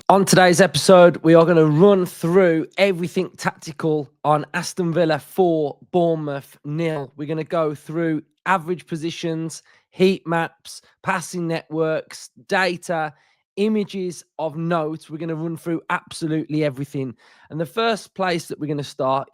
On today's episode, we are going to run through everything tactical on Aston Villa 4, Bournemouth 0. We're going to go through average positions, heat maps, passing networks, data, images of note. We're going to run through absolutely everything. And the first place that we're going to start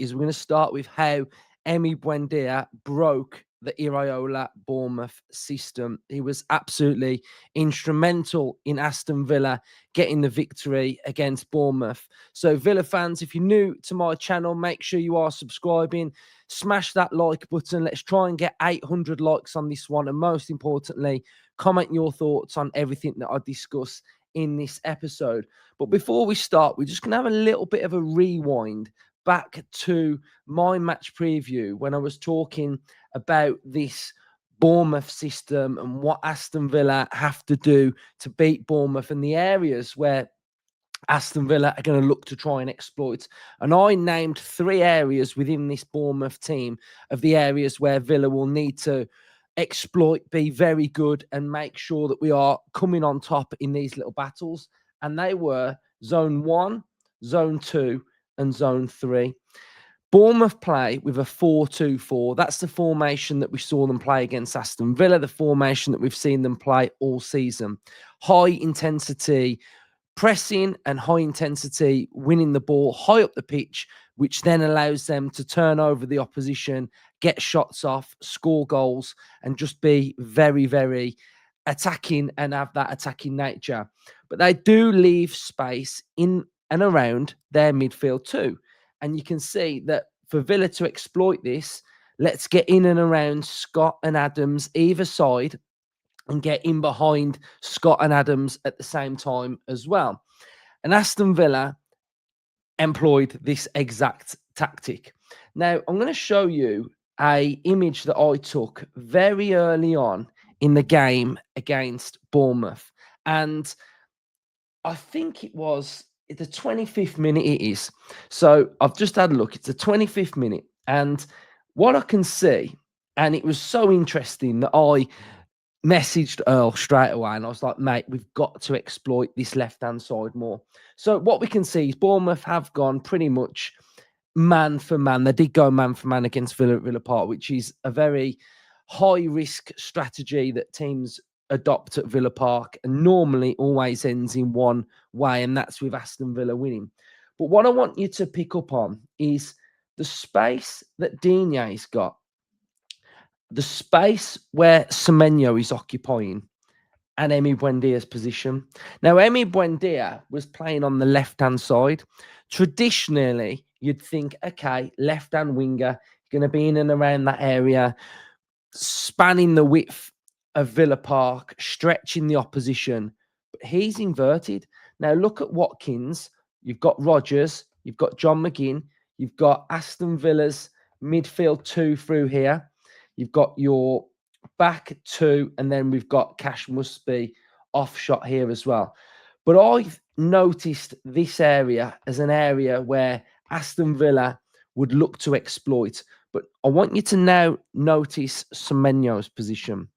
with how Emi Buendia broke the Iraola'S Bournemouth system. He was absolutely instrumental in Aston Villa getting the victory against Bournemouth. So Villa fans, if you're new to my channel, make sure you are subscribing. Smash that like button. Let's try and get 800 likes on this one. And most importantly, comment your thoughts on everything that I discuss in this episode. But before we start, we're just going to have a little bit of a rewind back to my match preview when I was talking about this Bournemouth system and what Aston Villa have to do to beat Bournemouth and the areas where Aston Villa are going to look to try and exploit. And I named 3 areas within this Bournemouth team of the areas where Villa will need to exploit, be very good, and make sure that we are coming on top in these little battles. And they were Zone 1, Zone 2, and Zone 3. Bournemouth play with a 4-2-4. That's the formation that we saw them play against Aston Villa, the formation that we've seen them play all season. High intensity pressing and high intensity winning the ball high up the pitch, which then allows them to turn over the opposition, get shots off, score goals, and just be very, very attacking and have that attacking nature. But they do leave space in and around their midfield too. And you can see that for Villa to exploit this, let's get in and around Scott and Adams either side and get in behind Scott and Adams at the same time as well. And Aston Villa employed this exact tactic. Now, I'm going to show you an image that I took very early on in the game against Bournemouth. And I think it was the 25th minute it is. So I've just had a look. It's the 25th minute. And what I can see, and it was so interesting that I messaged Earl straight away and I was like, mate, we've got to exploit this left-hand side more. So what we can see is Bournemouth have gone pretty much man for man. They did go man for man against Villa at Villa Park, which is a very high-risk strategy that teams adopt at Villa Park and normally always ends in one way, and that's with Aston Villa winning. But what I want you to pick up on is the space that Digne's got, the space where Semenyo is occupying, and Emi Buendia's position. Now, Emi Buendia was playing on the left-hand side. Traditionally, you'd think, okay, left-hand winger, going to be in and around that area, spanning the width of Villa Park, stretching the opposition. But he's inverted. Now, look at Watkins. You've got Rodgers. You've got John McGinn. You've got Aston Villa's midfield 2 through here. You've got your back 2, and then we've got Cash Musby off shot here as well. But I've noticed this area as an area where Aston Villa would look to exploit. But I want you to now notice Semenyo's position.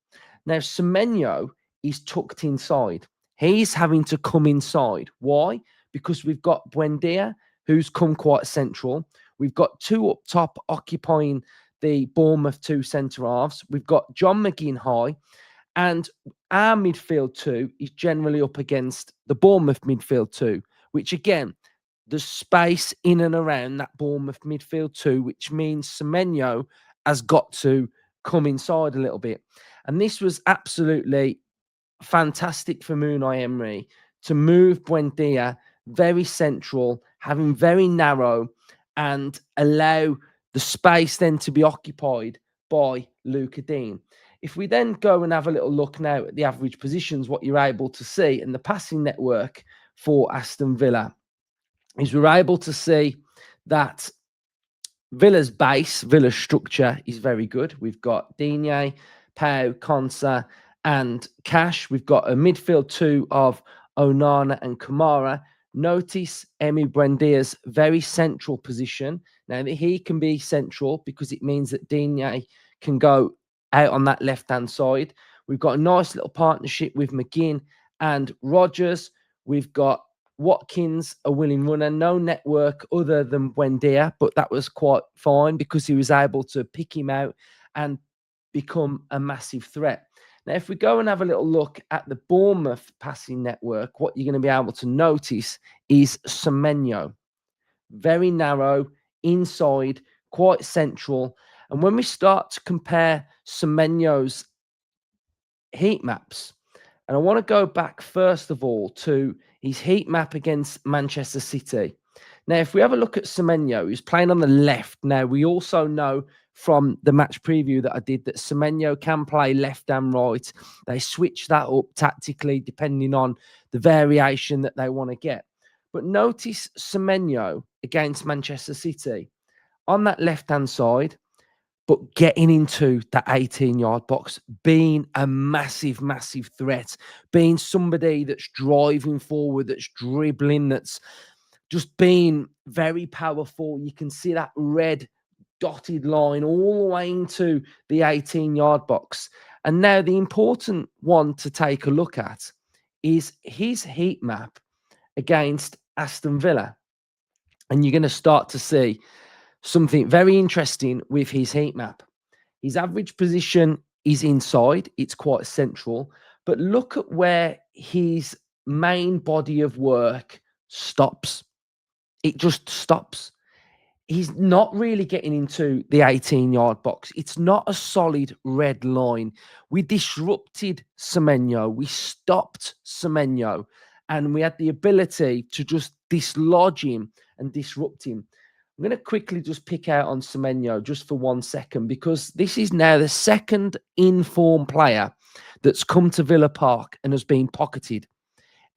Now, Semenyo is tucked inside. He's having to come inside. Why? Because we've got Buendia, who's come quite central. We've got 2 up top occupying the Bournemouth 2 centre-halves. We've got John McGinn high. And our midfield 2 is generally up against the Bournemouth midfield 2, which again, the space in and around that Bournemouth midfield 2, which means Semenyo has got to come inside a little bit. And this was absolutely fantastic for Unai Emery to move Buendia very central, having very narrow, and allow the space then to be occupied by Luca Dean. If we then go and have a little look now at the average positions, what you're able to see in the passing network for Aston Villa is we're able to see that Villa's base, Villa's structure is very good. We've got Digne, Pau, Konsa, and Cash. We've got a midfield 2 of Onana and Kamara. Notice Emi Buendia's very central position. Now, he can be central because it means that Digne can go out on that left-hand side. We've got a nice little partnership with McGinn and Rodgers. We've got Watkins, a willing runner, no network other than Buendia, but that was quite fine because he was able to pick him out and become a massive threat. Now, if we go and have a little look at the Bournemouth passing network, what you're going to be able to notice is Semenyo. Very narrow, inside, quite central. And when we start to compare Semenyo's heat maps, and I want to go back first of all to his heat map against Manchester City. Now, if we have a look at Semenyo, he's playing on the left. Now, we also know from the match preview that I did that Semenyo can play left and right. They switch that up tactically depending on the variation that they want to get. But notice Semenyo against Manchester City on that left-hand side, but getting into that 18-yard box, being a massive, massive threat, being somebody that's driving forward, that's dribbling, that's just being very powerful. You can see that red dotted line all the way into the 18-yard box. And now the important one to take a look at is his heat map against Aston Villa. And you're going to start to see something very interesting with his heat map. His average position is inside. It's quite central. But look at where his main body of work stops. It just stops. He's not really getting into the 18-yard box. It's not a solid red line. We disrupted Semenyo. We stopped Semenyo. And we had the ability to just dislodge him and disrupt him. I'm going to quickly just pick out on Semenyo just for 1 second, because this is now the second in-form player that's come to Villa Park and has been pocketed.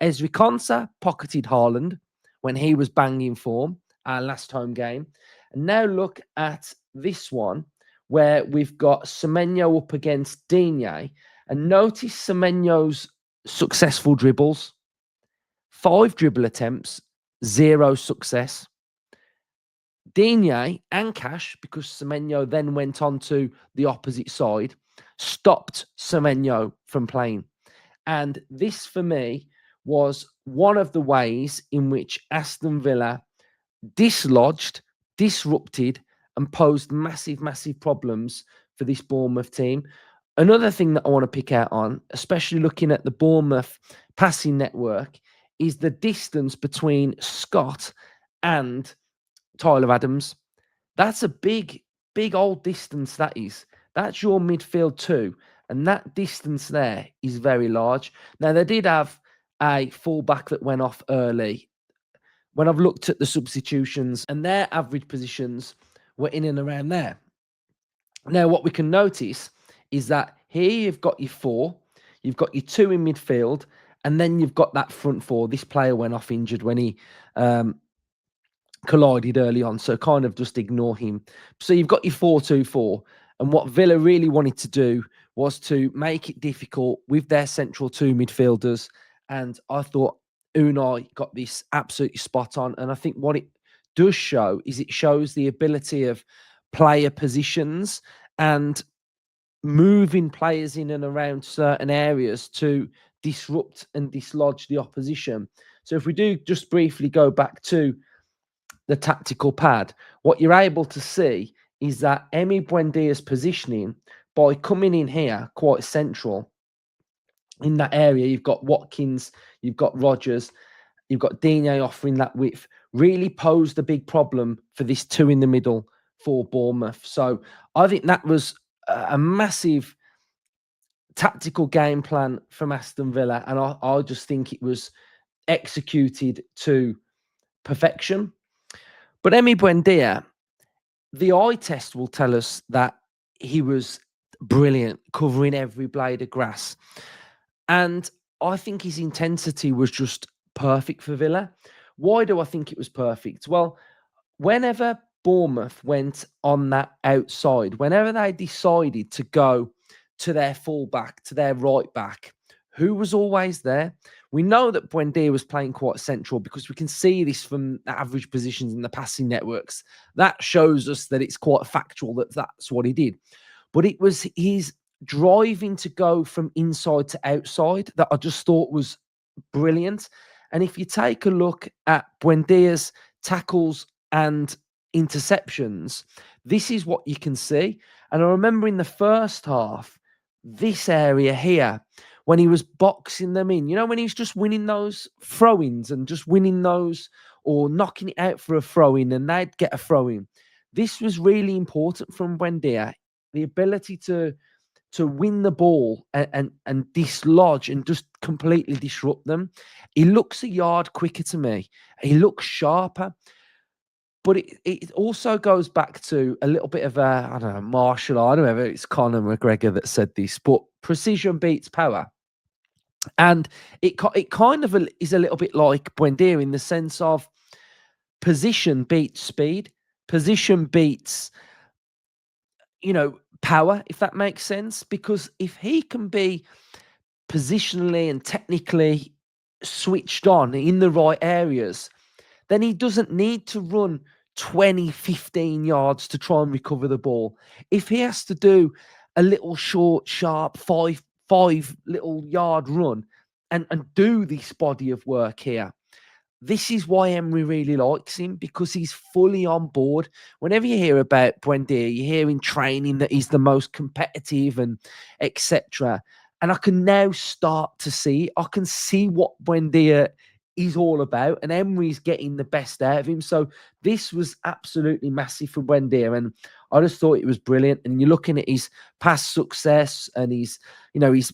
Ezri Konsa pocketed Haaland when he was banging form, our last home game. And now look at this one where we've got Semenyo up against Digne. And notice Semenyo's successful dribbles. 5 dribble attempts, 0 success. Digne and Cash, because Semenyo then went on to the opposite side, stopped Semenyo from playing. And this, for me, was one of the ways in which Aston Villa dislodged, disrupted, and posed massive, massive problems for this Bournemouth team. Another thing that I want to pick out on, especially looking at the Bournemouth passing network, is the distance between Scott and Tyler Adams. That's a big, big old distance, that is. That's your midfield too. And that distance there is very large. Now, they did have a fullback that went off early. When I've looked at the substitutions, and their average positions were in and around there. Now, what we can notice is that here you've got your 4, you've got your 2 in midfield, and then you've got that front 4. This player went off injured when he collided early on, so kind of just ignore him. So you've got your 4-2-4, and what Villa really wanted to do was to make it difficult with their central 2 midfielders, and I thought Unai got this absolutely spot on. And I think what it does show is it shows the ability of player positions and moving players in and around certain areas to disrupt and dislodge the opposition. So if we do just briefly go back to the tactical pad, what you're able to see is that Emi Buendia's positioning, by coming in here quite central in that area, you've got Watkins, you've got Rodgers, you've got Digne offering that width, really posed a big problem for this 2 in the middle for Bournemouth. So I think that was a massive tactical game plan from Aston Villa, and I just think it was executed to perfection. But Emi Buendia, the eye test will tell us that he was brilliant, covering every blade of grass. And I think his intensity was just perfect for Villa. Why do I think it was perfect? Well, whenever Bournemouth went on that outside, whenever they decided to go to their fullback, to their right back, who was always there? We know that Buendia was playing quite central because we can see this from the average positions in the passing networks. That shows us that it's quite factual that that's what he did. But it was his driving to go from inside to outside that I just thought was brilliant. And if you take a look at Buendia's tackles and interceptions, this is what you can see. And I remember in the first half, this area here, when he was boxing them in, when he's just winning those throw-ins and just winning those or knocking it out for a throw-in and they'd get a throw-in. This was really important from Buendia, the ability to win the ball and dislodge and just completely disrupt them. He looks a yard quicker to me. He looks sharper. But it also goes back to a little bit of I don't know, martial art. I don't know if it's Conor McGregor that said this, but precision beats power. And it kind of is a little bit like Buendia in the sense of position beats speed. Position beats, power, if that makes sense. Because if he can be positionally and technically switched on in the right areas, then he doesn't need to run 20, 15 yards to try and recover the ball. If he has to do a little short, sharp, five little yard run and do this body of work here, this is why Emery really likes him, because he's fully on board. Whenever you hear about Buendia, you hear in training that he's the most competitive and etc. And I can now start to see, I can see what Buendia is all about, and Emery's getting the best out of him. So this was absolutely massive for Buendia, and I just thought it was brilliant. And you're looking at his past success and his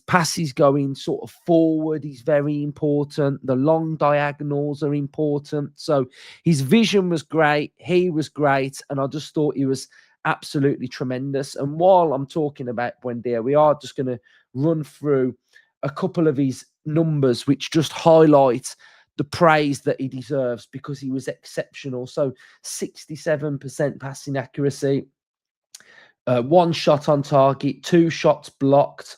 passes going sort of forward. He's very important. The long diagonals are important. So his vision was great. He was great. And I just thought he was absolutely tremendous. And while I'm talking about Buendia, we are just going to run through a couple of his numbers, which just highlight the praise that he deserves, because he was exceptional. So 67% passing accuracy, one shot on target, 2 shots blocked.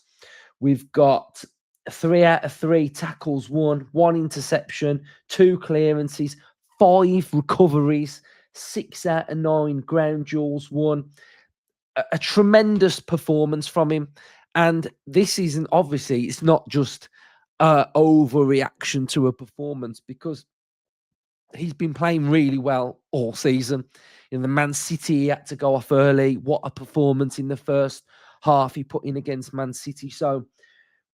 We've got 3 out of 3 tackles won, 1 interception, 2 clearances, 5 recoveries, 6 out of 9 ground duels won. A tremendous performance from him. And this isn't, obviously, it's not just overreaction to a performance, because he's been playing really well all season. In the Man City, he had to go off early. What a performance in the first half he put in against Man City. So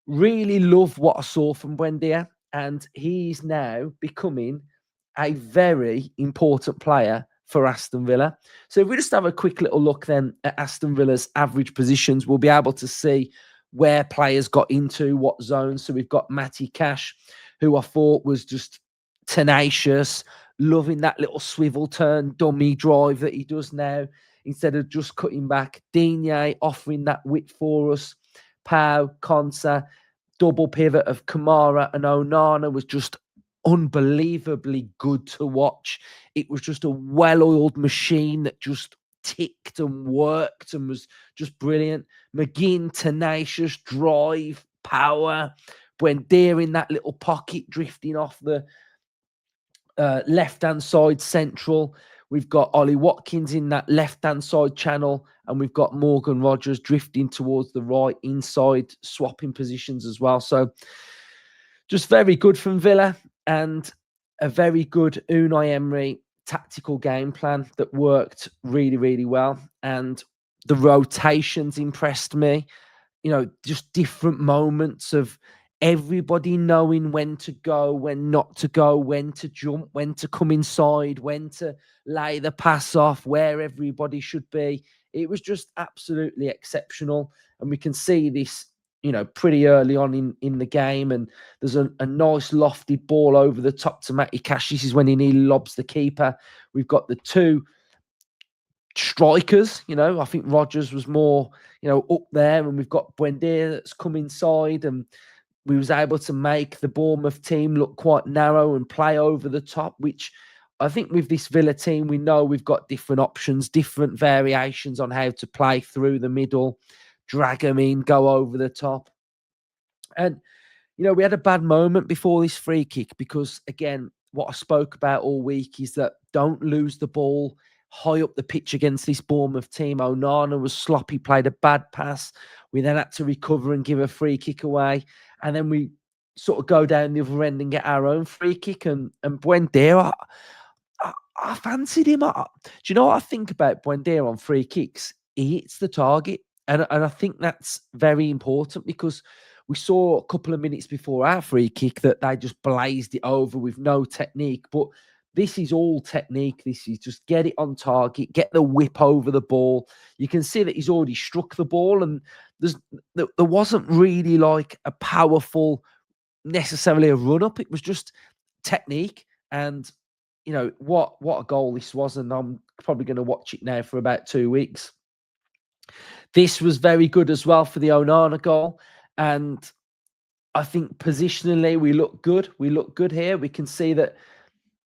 really love what I saw from Buendia, and he's now becoming a very important player for Aston Villa. So if we just have a quick little look then at Aston Villa's average positions, we'll be able to see where players got into what zones. So we've got Matty Cash, who I thought was just tenacious, loving that little swivel turn dummy drive that he does now instead of just cutting back. Digne offering that width for us. Pau, Konsa, double pivot of Kamara and Onana was just unbelievably good to watch. It was just a well-oiled machine that just ticked and worked and was just brilliant. McGinn, tenacious, drive, power. Buendia in that little pocket, drifting off the left-hand side central. We've got Ollie Watkins in that left-hand side channel, and we've got Morgan Rogers drifting towards the right inside, swapping positions as well. So just very good from Villa, and a very good Unai Emery tactical game plan that worked really, really well. And the rotations impressed me. Just different moments of everybody knowing when to go, when not to go, when to jump, when to come inside, when to lay the pass off, where everybody should be. It was just absolutely exceptional. And we can see this, pretty early on in the game. And there's a nice lofted ball over the top to Matty Cash. This is when he nearly lobs the keeper. We've got the 2 strikers. I think Rogers was more, up there, and we've got Buendia that's come inside, and we was able to make the Bournemouth team look quite narrow and play over the top, which I think with this Villa team, we know we've got different options, different variations on how to play through the middle, drag them in, go over the top. And, we had a bad moment before this free kick because, again, what I spoke about all week is that don't lose the ball high up the pitch against this Bournemouth team. Onana was sloppy, played a bad pass. We then had to recover and give a free kick away. And then we sort of go down the other end and get our own free kick. And Buendia, I fancied him. Do you know what I think about Buendia on free kicks? He hits the target. And I think that's very important because we saw a couple of minutes before our free kick that they just blazed it over with no technique. But this is all technique. This is just get it on target, get the whip over the ball. You can see that he's already struck the ball, and there wasn't really like a powerful, necessarily a run up. It was just technique. And what a goal this was, and I'm probably going to watch it now for about 2 weeks. This was very good as well for the Onana goal, and I think positionally we look good. We look good here. We can see that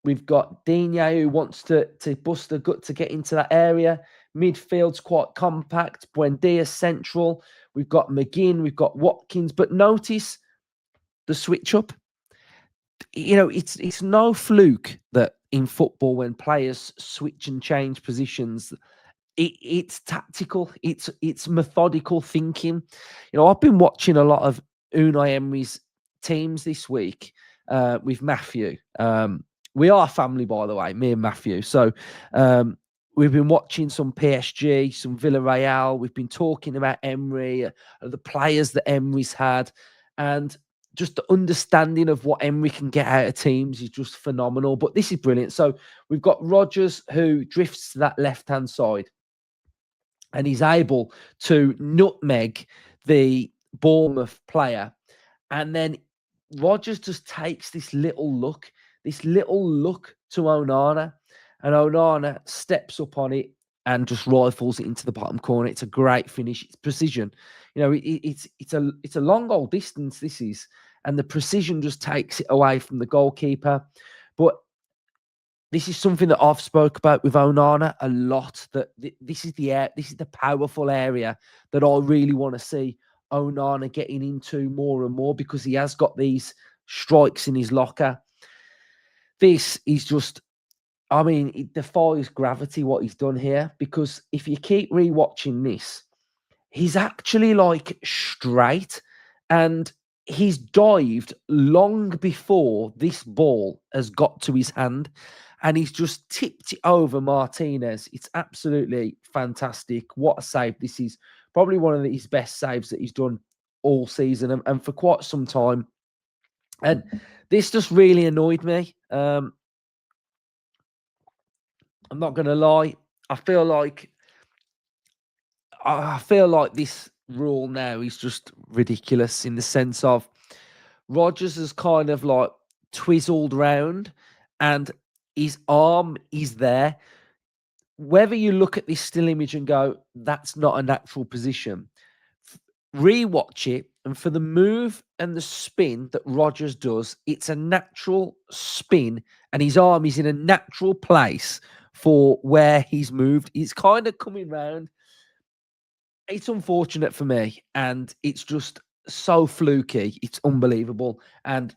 we've got Digne who wants to bust the gut to get into that area. Midfield's quite compact. Buendia central. We've got McGinn. We've got Watkins. But notice the switch up. It's no fluke that in football when players switch and change positions, it's tactical. It's methodical thinking. I've been watching a lot of Unai Emery's teams this week with Matthew. We are family, by the way, me and Matthew. So we've been watching some PSG, some Villarreal. We've been talking about Emery, the players that Emery's had, and just the understanding of what Emery can get out of teams is just phenomenal. But this is brilliant. So we've got Rodgers who drifts to that left-hand side, and he's able to nutmeg the Bournemouth player. And then Rodgers just takes this little look to Onana, and Onana steps up on it and just rifles it into the bottom corner. It's a great finish. It's precision. It's a long old distance, this is, and the precision just takes it away from the goalkeeper. But this is something that I've spoke about with Onana a lot, that this is the powerful area that I really want to see Onana getting into more and more, because he has got these strikes in his locker. This is just, it defies gravity what he's done here, because if you keep rewatching this, he's actually like straight, and he's dived long before this ball has got to his hand, and he's just tipped it over Martinez. It's absolutely fantastic. What a save. This is probably one of his best saves that he's done all season and for quite some time. And this just really annoyed me. I'm not going to lie. I feel like this rule now is just ridiculous, in the sense of Rodgers has kind of like twizzled round and his arm is there. Whether you look at this still image and go, that's not a natural position, rewatch it, and for the move and the spin that Rodgers does, it's a natural spin, and his arm is in a natural place for where he's moved. It's kind of coming round. It's unfortunate for me, and it's just so fluky. It's unbelievable. And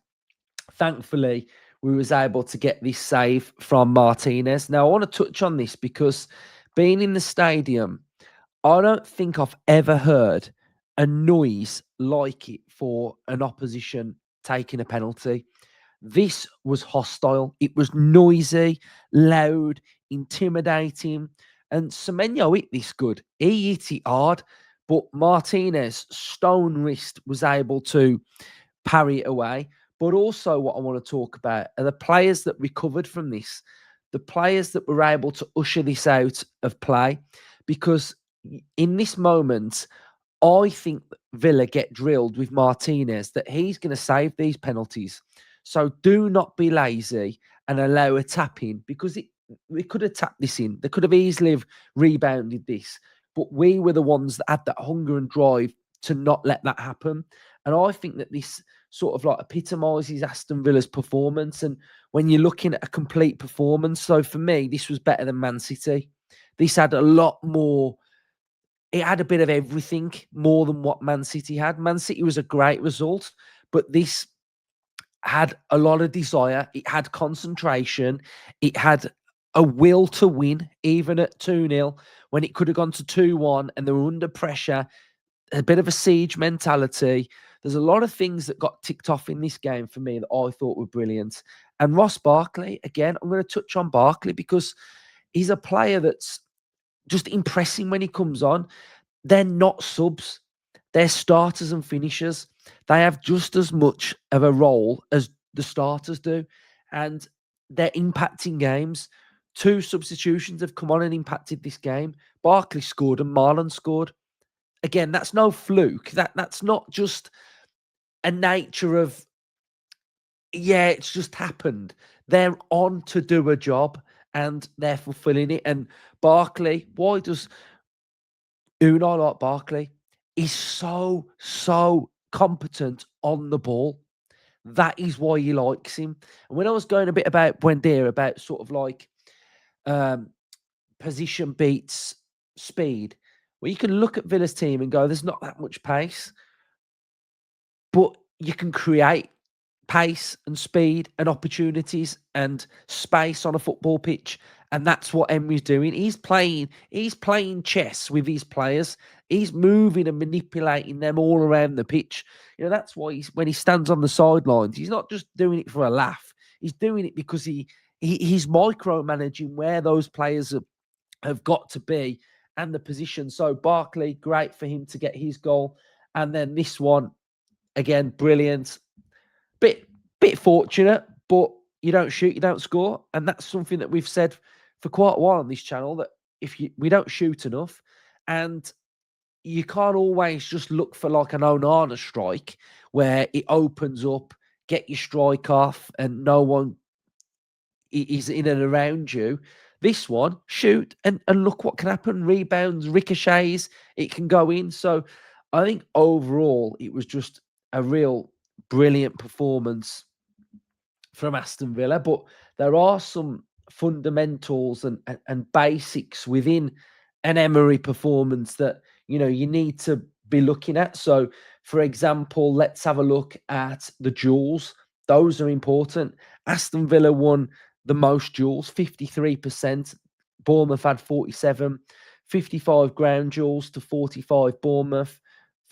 thankfully, we was able to get this save from Martinez. Now, I want to touch on this because being in the stadium, I don't think I've ever heard a noise like it for an opposition taking a penalty. This was hostile. It was noisy, loud, intimidating. And Semenyo hit this good. He hit it hard, but Martinez, stone wrist, was able to parry it away. But also what I want to talk about are the players that recovered from this, the players that were able to usher this out of play. Because in this moment, I think Villa get drilled with Martinez that he's going to save these penalties. So do not be lazy and allow a tap in, because we could have tapped this in. They could have easily have rebounded this. But we were the ones that had that hunger and drive to not let that happen. And I think that this sort of like epitomises Aston Villa's performance. And when you're looking at a complete performance, so for me, this was better than Man City. This had a lot more. It had a bit of everything more than what Man City had. Man City was a great result, but this had a lot of desire. It had concentration. It had a will to win, even at 2-0, when it could have gone to 2-1 and they were under pressure. a bit of a siege mentality. There's a lot of things that got ticked off in this game for me that I thought were brilliant. And Ross Barkley, again, I'm going to touch on Barkley because he's a player that's just impressing when he comes on. They're not subs. They're starters and finishers. They have just as much of a role as the starters do. And they're impacting games. 2 substitutions have come on and impacted this game. Barkley scored and Marlon scored. Again, that's no fluke. That's not just a nature of, yeah, it's just happened. They're on to do a job and they're fulfilling it. And Barkley, why does Unai like Barkley? He's so competent on the ball. That is why he likes him. And when I was going a bit about Buendia, about sort of like um, position beats speed, well, you can look at Villa's team and go, there's not that much pace, but you can create pace and speed and opportunities and space on a football pitch. And that's what Emery's doing. He's playing chess with his players. He's moving and manipulating them all around the pitch. You know, that's why when he stands on the sidelines, he's not just doing it for a laugh. He's doing it because he's micromanaging where those players have got to be and the position. So Barkley, great for him to get his goal. And then this one, again, brilliant. Bit fortunate, but you don't shoot, you don't score. And that's something that we've said for quite a while on this channel, that we don't shoot enough, and you can't always just look for like an Onana strike where it opens up, get your strike off, and no one is in and around you. This one, shoot and look what can happen. Rebounds, ricochets, it can go in. So I think overall it was just a real brilliant performance from Aston Villa, but there are some fundamentals and basics within an Emery performance that you need to be looking at. So, for example, let's have a look at the duels. Those are important. Aston Villa won the most duels, 53%. Bournemouth had 47, 55 ground duels to 45 Bournemouth,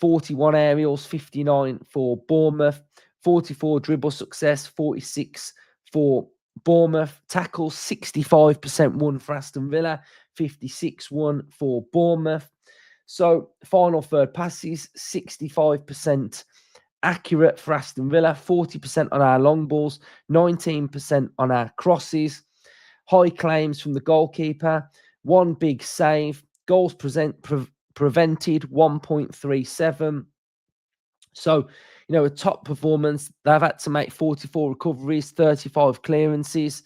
41 aerials, 59 for Bournemouth. 44 dribble success, 46 for Bournemouth. Tackles, 65% won for Aston Villa, 56 won for Bournemouth. So final third passes, 65% accurate for Aston Villa, 40% on our long balls, 19% on our crosses. High claims from the goalkeeper, 1 big save. Goals prevented, 1.37. So, a top performance. They've had to make 44 recoveries, 35 clearances,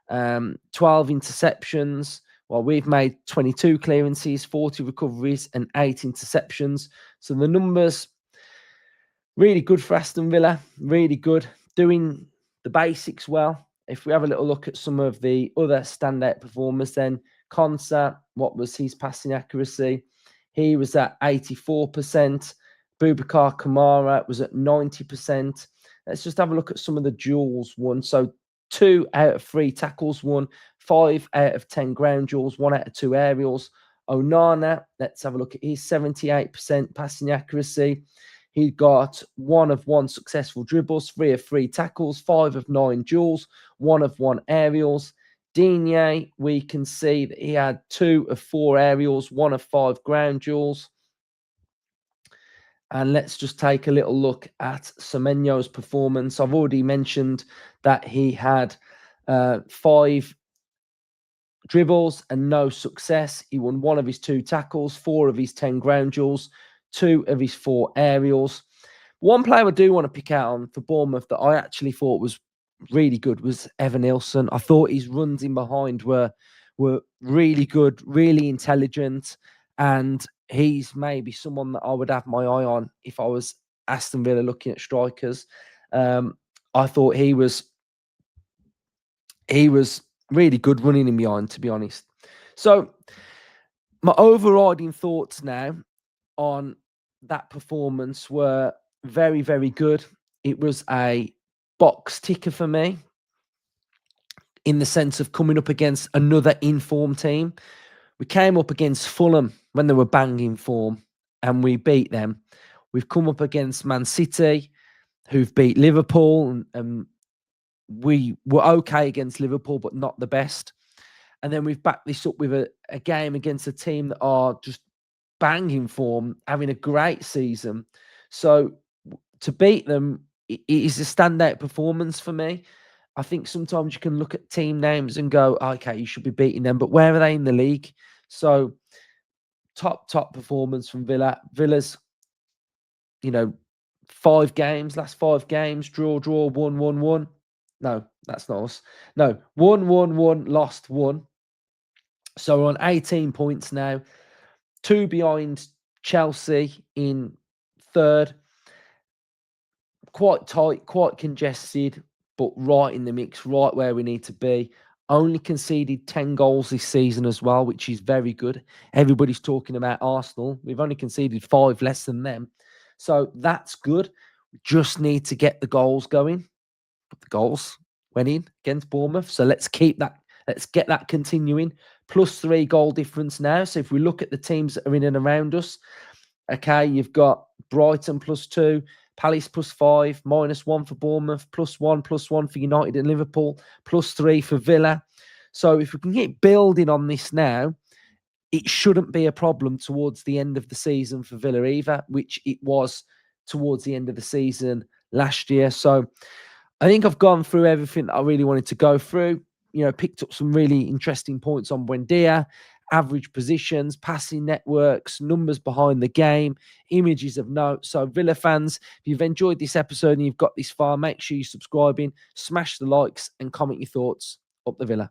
12 interceptions. Well, we've made 22 clearances, 40 recoveries, and 8 interceptions. So the numbers, really good for Aston Villa. Really good. Doing the basics well. If we have a little look at some of the other standout performers, then Konsa, what was his passing accuracy? He was at 84%. Boubacar Kamara was at 90%. Let's just have a look at some of the duels won. So 2 out of 3 tackles won, 5 out of 10 ground duels, 1 out of 2 aerials. Onana, let's have a look at his 78% passing accuracy. He got 1 of 1 successful dribbles, 3 of 3 tackles, 5 of 9 duels, 1 of 1 aerials. Digne, we can see that he had 2 of 4 aerials, 1 of 5 ground duels. And let's just take a little look at Semenyo's performance. I've already mentioned that he had 5 dribbles and no success. He won 1 of his 2 tackles, 4 of his 10 ground duels, 2 of his 4 aerials. One player I do want to pick out on for Bournemouth that I actually thought was really good was Evan Nilsson. I thought his runs in behind were really good, really intelligent, and he's maybe someone that I would have my eye on if I was Aston Villa looking at strikers. I thought he was really good running in behind, to be honest. So my overriding thoughts now on that performance were very, very good. It was a box ticker for me in the sense of coming up against another informed team. We came up against Fulham when they were banging form, and we beat them. We've come up against Man City, who've beat Liverpool, and we were okay against Liverpool, but not the best. And then we've backed this up with a game against a team that are just banging form, having a great season. So to beat them, it is a standout performance for me. I think sometimes you can look at team names and go, okay, you should be beating them, but where are they in the league? So top performance from Villa. Villa's, last 5 games, draw, 1-1-1. No, that's not us. No, 1-1-1, lost 1. So we're on 18 points now, 2 behind Chelsea in third. Quite tight, quite congested, but right in the mix, right where we need to be. Only conceded 10 goals this season as well, which is very good. Everybody's talking about Arsenal. We've only conceded 5 less than them. So that's good. We just need to get the goals going. But the goals went in against Bournemouth. So let's keep that. Let's get that continuing. +3 goal difference now. So if we look at the teams that are in and around us, okay, you've got Brighton +2, Palace +5, -1 for Bournemouth, +1 for United and Liverpool, +3 for Villa. So if we can get building on this now, it shouldn't be a problem towards the end of the season for Villa either, which it was towards the end of the season last year. So I think I've gone through everything that I really wanted to go through. Picked up some really interesting points on Buendia, average positions, passing networks, numbers behind the game, images of note. So Villa fans, if you've enjoyed this episode and you've got this far, make sure you're subscribing, smash the likes and comment your thoughts. Up the Villa.